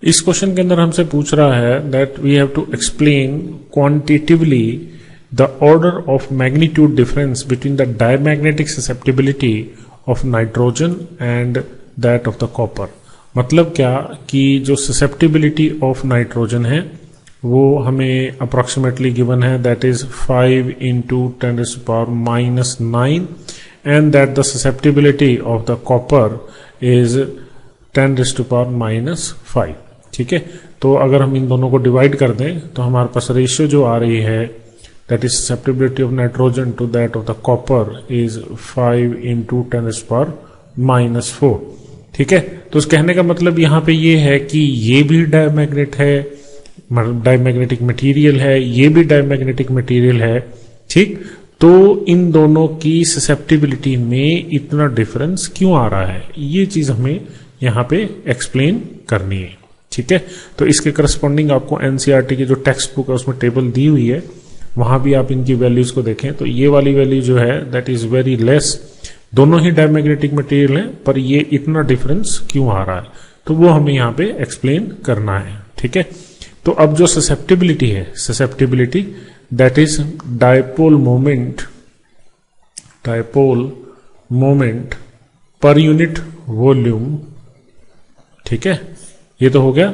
इस क्वेश्चन के अंदर हमसे पूछ रहा है that we have to explain quantitatively the order of magnitude difference between the diamagnetic susceptibility of nitrogen and that of the copper. मतलब क्या कि जो ससेप्टिबिलिटी ऑफ नाइट्रोजन है वो हमें अप्रोक्सीमेटली गिवन है, that is 5 into 10⁻⁹ and that the susceptibility of the copper is 10⁻⁵। ठीक है, तो अगर हम इन दोनों को डिवाइड कर दें तो हमारे पास रेशियो जो आ रही है that is susceptibility of nitrogen to that of the copper is 5 into 10⁻⁴। ठीक है, तो उस कहने का मतलब यहाँ पे ये है कि ये भी डायमैग्नेट है, डायमैग्नेटिक मटेरियल है, ये भी डायमैग्नेटिक मटेरियल है। ठीक, तो इन दोनों की ससेप्टिबिलिटी में इतना डिफरेंस क्यों आ रहा है, ये चीज हमें यहाँ पे एक्सप्लेन करनी है। ठीक है, तो इसके करस्पॉन्डिंग आपको एनसीईआरटी की जो टेक्स्ट बुक है उसमें टेबल दी हुई है, वहां भी आप इनकी वैल्यूज को देखें तो ये वाली वैल्यू जो है दैट इज वेरी लेस। दोनों ही डायमैग्नेटिक मटेरियल हैं पर ये इतना डिफरेंस क्यों आ रहा है, तो वो हमें यहाँ पे एक्सप्लेन करना है। ठीक है, तो अब जो ससेप्टिबिलिटी है, susceptibility that is dipole moment per unit volume. ठीक है, ये तो हो गया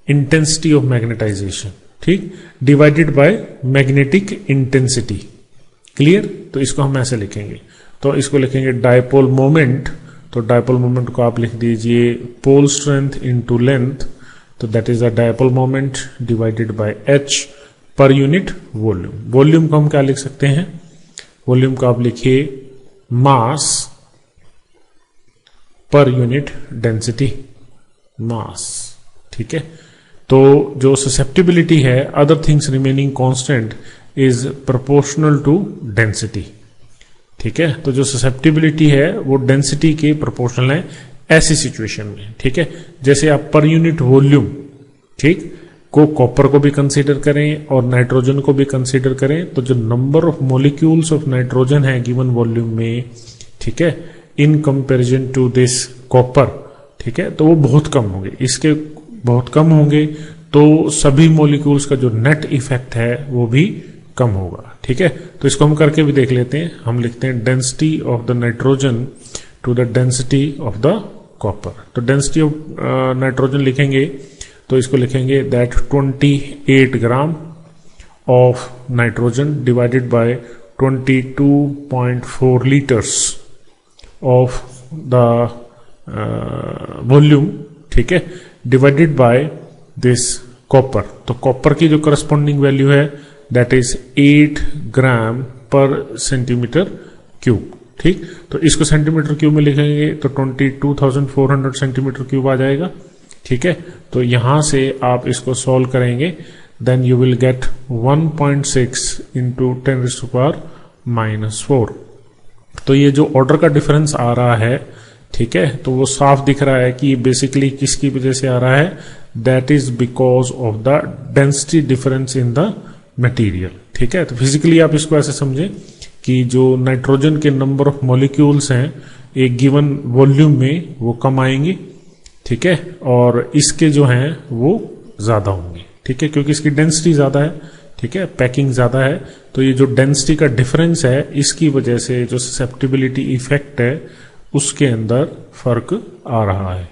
इंटेंसिटी ऑफ मैग्नेटाइजेशन, ठीक, divided by magnetic intensity. Clear, तो इसको हम ऐसे लिखेंगे, तो इसको लिखेंगे डायपोल मोमेंट, तो डायपोल मोमेंट को आप लिख दीजिए पोल स्ट्रेंथ इनटू लेंथ, तो that is the dipole moment divided by H per unit volume. Volume को हम क्या लिख सकते हैं, वॉल्यूम को आप लिखिए मास पर यूनिट डेंसिटी, मास। ठीक है, तो जो ससेप्टिबिलिटी है other things remaining constant is proportional to density. ठीक है, तो जो ससेप्टिबिलिटी है वो डेंसिटी के प्रोपोर्शनल है ऐसी सिचुएशन में। ठीक है, जैसे आप पर यूनिट वॉल्यूम, ठीक, को कॉपर को भी कंसीडर करें और नाइट्रोजन को भी कंसीडर करें, तो जो number of molecules of nitrogen है गिवन वॉल्यूम में, ठीक है, in comparison to this copper, ठीक है, तो वो बहुत कम होंगे, इसके बहुत कम होंगे, तो सभी मॉलिक्यूल्स का जो नेट इफेक्ट है वो भी कम होगा। ठीक है, तो इसको हम करके भी देख लेते हैं। हम लिखते हैं density of the nitrogen to the density of the copper. तो डेंसिटी ऑफ नाइट्रोजन लिखेंगे तो इसको लिखेंगे that 28 gram of nitrogen divided by 22.4 litres of the volume. ठीक है, डिवाइडेड बाय दिस कॉपर, तो कॉपर की जो करस्पॉन्डिंग वैल्यू है दैट इज 8 ग्राम पर सेंटीमीटर क्यूब। ठीक, तो इसको सेंटीमीटर क्यूब में लिखेंगे तो 22,400 सेंटीमीटर क्यूब आ जाएगा। ठीक है, तो यहां से आप इसको सॉल्व करेंगे then you will get 1.6 into 10⁻⁴। तो ये जो ऑर्डर का डिफरेंस आ रहा है, ठीक है, तो वो साफ दिख रहा है कि बेसिकली किसकी वजह से आ रहा है, that is because of the density difference in the material. ठीक है, तो फिजिकली आप इसको ऐसे समझें कि जो नाइट्रोजन के नंबर ऑफ मॉलिक्यूल्स हैं एक गिवन वॉल्यूम में वो कम आएंगे। ठीक है, और इसके जो हैं वो ज्यादा होंगे। ठीक है, क्योंकि इसकी डेंसिटी ज्यादा है, ठीक है, पैकिंग ज्यादा है, तो ये जो डेंसिटी का डिफरेंस है इसकी वजह से जो ससेप्टिबिलिटी इफेक्ट है उसके अंदर फर्क आ रहा है।